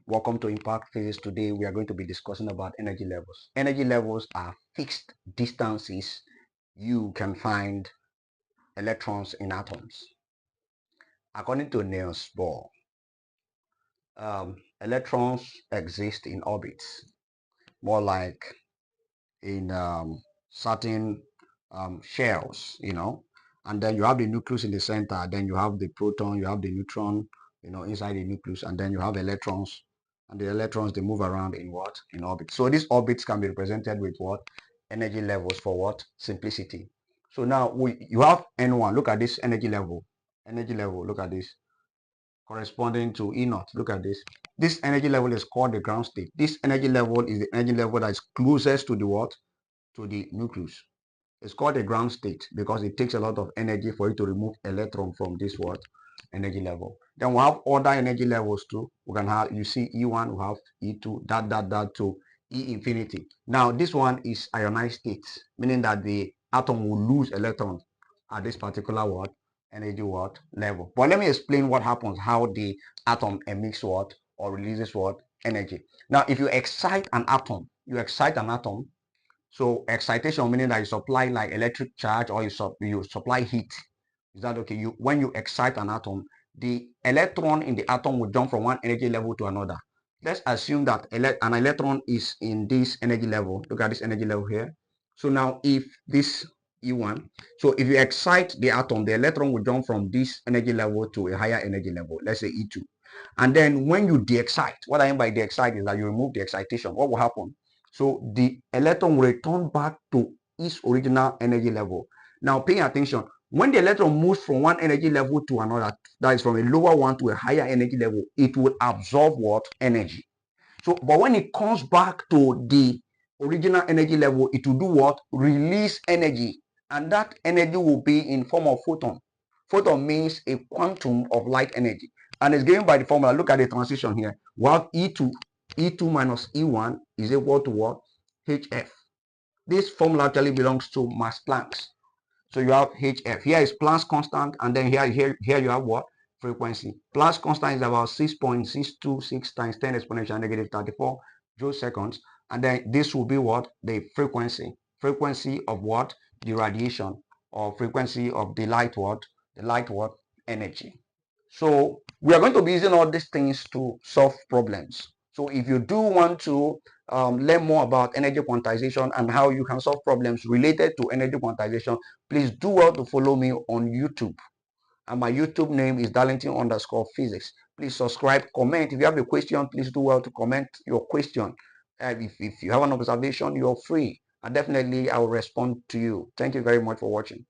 Welcome to Impact Physics. Today we are going to be discussing about energy levels. Energy levels are fixed distances you can find electrons in atoms. According to Niels Bohr, electrons exist in orbits, more like in certain shells, and then you have the nucleus in the center, then you have the proton, you have the neutron, inside the nucleus, and then you have electrons, and the electrons, they move around in what? In orbit. So these orbits can be represented with what? Energy levels for what? Simplicity. So now you have N1. Look at this energy level. Energy level, look at this. Corresponding to E0. Look at this. This energy level is called the ground state. This energy level is the energy level that is closest to the what? To the nucleus. It's called a ground state because it takes a lot of energy for you to remove electron from this what? Energy level. Then we have other energy levels too. We can have, you see E1, we have E2, that to E infinity. Now this one is ionized state, meaning that the atom will lose electrons at this particular what? Energy what? Level. But let me explain what happens, how the atom emits what? Or releases what? Energy. Now if you excite an atom, so excitation meaning that you supply like electric charge or you supply heat. Is that okay? When you excite an atom, the electron in the atom will jump from one energy level to another. Let's assume that an electron is in this energy level. Look at this energy level here. So now if this E1, so if you excite the atom, the electron will jump from this energy level to a higher energy level, let's say E2. And then when you de-excite, what I mean by de-excite is that you remove the excitation. What will happen? So the electron will return back to its original energy level. Now pay attention. When the electron moves from one energy level to another, that is from a lower one to a higher energy level, it will absorb what? Energy. So, but when it comes back to the original energy level, it will do what? Release energy. And that energy will be in form of photon. Photon means a quantum of light energy. And it's given by the formula. Look at the transition here. We have E2 minus E1 is equal to what? HF. This formula actually belongs to Max Planck's. So you have HF. Here is Planck's constant, and then here you have what? Frequency. Planck's constant is about 6.626 times 10 exponential negative 34 joule seconds. And then this will be what? The frequency. Frequency of what? The radiation, or frequency of the light what? The light what? Energy. So we are going to be using all these things to solve problems. So if you do want to learn more about energy quantization and how you can solve problems related to energy quantization, please do well to follow me on YouTube. And my YouTube name is Darlington_physics. Please subscribe, comment. If you have a question, please do well to comment your question. If you have an observation, you're free. And definitely I will respond to you. Thank you very much for watching.